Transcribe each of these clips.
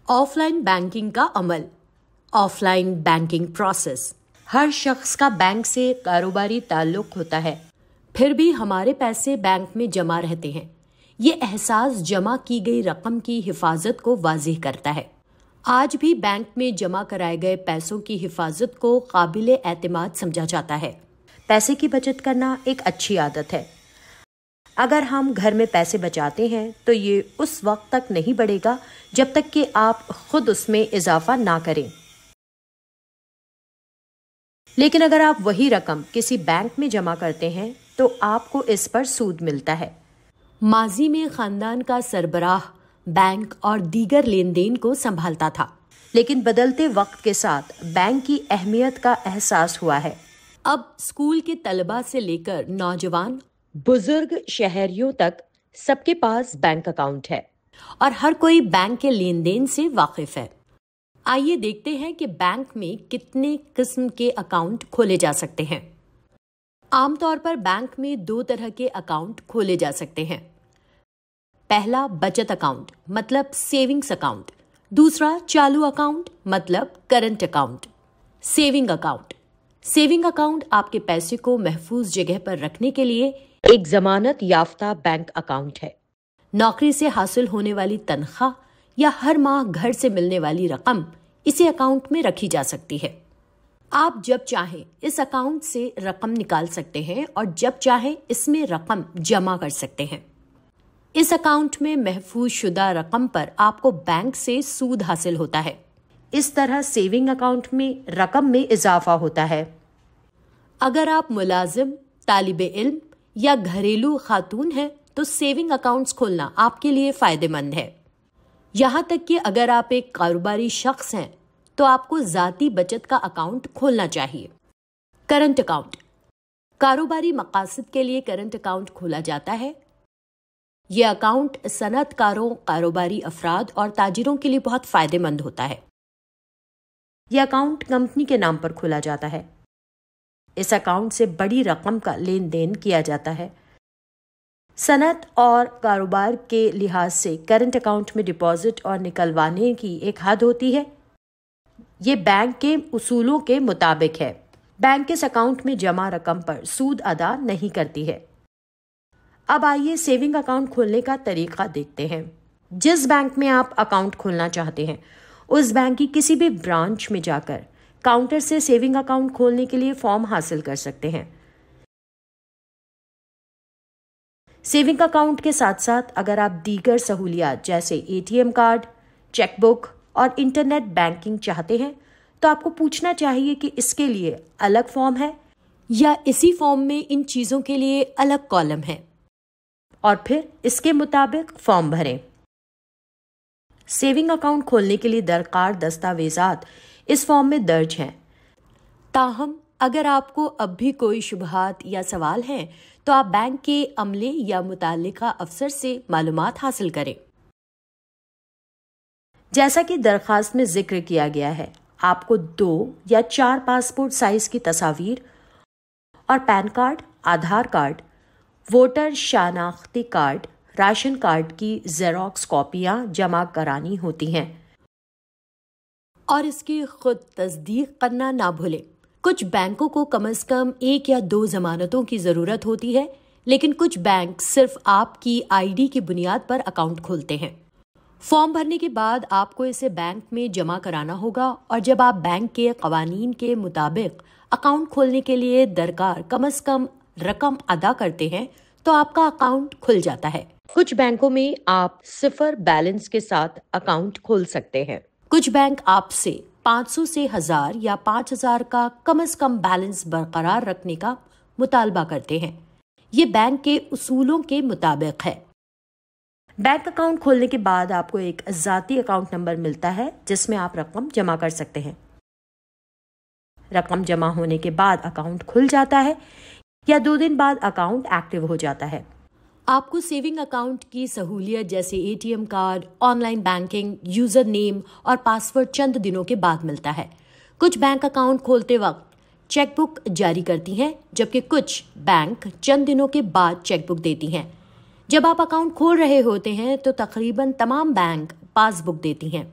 Of line banking کا عمل، of line banking process. ہر شخص کا بینک سے کاروباری تعلق ہوتا ہے، پھر بھی ہمارے پیسے بینک میں جمع رہتے ہیں۔ یہ احساس جمع کی گئی رقم کی حفاظت کو واضح کرتا ہے۔ آج بھی بینک میں جمع کرائے گئے پیسوں کی حفاظت کو قابل اعتماد سمجھا جاتا ہے۔ پیسے کی بچت کرنا ایک اچھی عادت ہے۔ اگر ہم گھر میں پیسے بچاتے ہیں تو یہ اس وقت تک نہیں بڑھے گا جب تک کہ آپ خود اس میں اضافہ نہ کریں۔ لیکن اگر آپ وہی رقم کسی بینک میں جمع کرتے ہیں تو آپ کو اس پر سود ملتا ہے۔ ماضی میں خاندان کا سربراہ بینک اور دیگر لین دین کو سنبھالتا تھا، لیکن بدلتے وقت کے ساتھ بینک کی اہمیت کا احساس ہوا ہے۔ اب اسکول کے طلباء سے لے کر نوجوان بزرگ شہریوں تک سب کے پاس بینک اکاؤنٹ ہے اور ہر کوئی بینک کے لین دین سے واقف ہے۔ آئیے دیکھتے ہیں کہ بینک میں کتنے قسم کے اکاؤنٹ کھولے جا سکتے ہیں۔ عام طور پر بینک میں 2 طرح کے اکاؤنٹ کھولے جا سکتے ہیں۔ پہلا بچت اکاؤنٹ مطلب سیونگز اکاؤنٹ، دوسرا چالو اکاؤنٹ مطلب current account. Saving account, saving account آپ کے پیسے کو محفوظ جگہ پر رکھنے کے لیے ایک ضمانت یافتہ بینک اکاؤنٹ ہے۔ نوکری سے حاصل ہونے والی تنخواہ یا ہر ماہ گھر سے ملنے والی رقم اسی اکاؤنٹ میں رکھی جا سکتی ہے۔ آپ جب چاہیں اس اکاؤنٹ سے رقم نکال سکتے ہیں اور جب چاہیں اس میں رقم جمع کر سکتے ہیں۔ اس اکاؤنٹ میں محفوظ شدہ رقم پر آپ کو بینک سے سود حاصل ہوتا ہے۔ اس طرح سیونگ اکاؤنٹ میں رقم میں اضافہ ہوتا ہے۔ اگر آپ ملازم، طالب علم یا گھریلو خاتون ہیں تو سیونگ اکاؤنٹس کھولنا آپ کے لیے فائدہ مند ہے۔ یہاں تک کہ اگر آپ ایک کاروباری شخص ہیں تو آپ کو ذاتی بچت کا اکاؤنٹ کھولنا چاہیے۔ کرنٹ اکاؤنٹ، کاروباری مقاصد کے لیے کرنٹ اکاؤنٹ کھولا جاتا ہے۔ یہ اکاؤنٹ صنعت کاروں، کاروباری افراد اور تاجروں کے لیے بہت فائدہ مند ہوتا ہے۔ یہ اکاؤنٹ کمپنی کے نام پر کھولا جاتا ہے۔ اس اکاؤنٹ سے بڑی رقم کا لین دین کیا جاتا ہے۔ صنعت اور کاروبار کے لحاظ سے کرنٹ اکاؤنٹ میں ڈپازٹ اور نکلوانے کی ایک حد ہوتی ہے۔ یہ بینک کے اصولوں کے مطابق ہے۔ بینک اس اکاؤنٹ میں جمع رقم پر سود ادا نہیں کرتی ہے۔ اب آئیے سیونگ اکاؤنٹ کھولنے کا طریقہ دیکھتے ہیں۔ جس بینک میں آپ اکاؤنٹ کھولنا چاہتے ہیں اس بینک کی کسی بھی برانچ میں جا کر کاؤنٹر سے سیونگ اکاؤنٹ کھولنے کے لیے فارم حاصل کر سکتے ہیں۔ سیونگ اکاؤنٹ کے ساتھ ساتھ اگر آپ دیگر سہولیات جیسے A T M card, cheque book اور انٹرنیٹ بینکنگ چاہتے ہیں تو آپ کو پوچھنا چاہیے کہ اس کے لیے الگ فارم ہے یا اسی فارم میں ان چیزوں کے لیے الگ کالم ہے، اور پھر اس کے مطابق فارم بھریں۔ سیونگ اکاؤنٹ کھولنے کے لیے درکار دستاویزات اس فارم میں درج ہیں۔ تاہم اگر آپ کو اب بھی کوئی شبہات یا سوال ہیں تو آپ بینک کے عملے یا متعلقہ افسر سے معلومات حاصل کریں۔ جیسا کہ درخواست میں ذکر کیا گیا ہے، آپ کو 2 یا 4 پاسپورٹ سائز کی تصاویر اور PAN card, Aadhaar card, voter شناختی کارڈ، راشن کارڈ کی زیروکس کاپیاں جمع کرانی ہوتی ہیں اور اس کی خود تصدیق کرنا نہ بھولیں۔ کچھ بینکوں کو کم از کم 1 یا 2 ضمانتوں کی ضرورت ہوتی ہے، لیکن کچھ بینک صرف آپ کی آئی ڈی کی بنیاد پر اکاؤنٹ کھولتے ہیں۔ فارم بھرنے کے بعد آپ کو اسے بینک میں جمع کرانا ہوگا، اور جب آپ بینک کے قوانین کے مطابق اکاؤنٹ کھولنے کے لیے درکار کم از کم رقم ادا کرتے ہیں تو آپ کا اکاؤنٹ کھل جاتا ہے۔ کچھ بینکوں میں آپ 0 بیلنس کے ساتھ اکاؤنٹ کھول سکتے ہیں۔ کچھ بینک آپ سے 500 سے 1000 یا 5000 کا کم از کم بیلنس برقرار رکھنے کا مطالبہ کرتے ہیں۔ یہ بینک کے اصولوں کے مطابق ہے۔ بینک اکاؤنٹ کھولنے کے بعد آپ کو ایک ذاتی اکاؤنٹ نمبر ملتا ہے جس میں آپ رقم جمع کر سکتے ہیں۔ رقم جمع ہونے کے بعد اکاؤنٹ کھل جاتا ہے یا 2 دن بعد اکاؤنٹ ایکٹیو ہو جاتا ہے۔ آپ کو سیونگ اکاؤنٹ کی سہولیت جیسے A T M card, online banking, user name اور پاسورڈ چند دنوں کے بعد ملتا ہے۔ کچھ بینک اکاؤنٹ کھولتے وقت چیک بک جاری کرتی ہیں، جبکہ کچھ بینک چند دنوں کے بعد چیک بک دیتی ہیں۔ جب آپ اکاؤنٹ کھول رہے ہوتے ہیں تو تقریباً تمام بینک پاس بک دیتی ہیں۔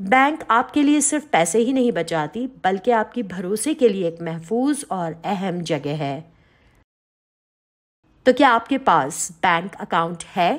بینک آپ کے لیے صرف پیسے ہی نہیں بچاتی بلکہ آپ کی بھروسے کے لیے ایک محفوظ اور اہم جگہ ہے۔ تو کیا آپ کے پاس بینک اکاؤنٹ ہے؟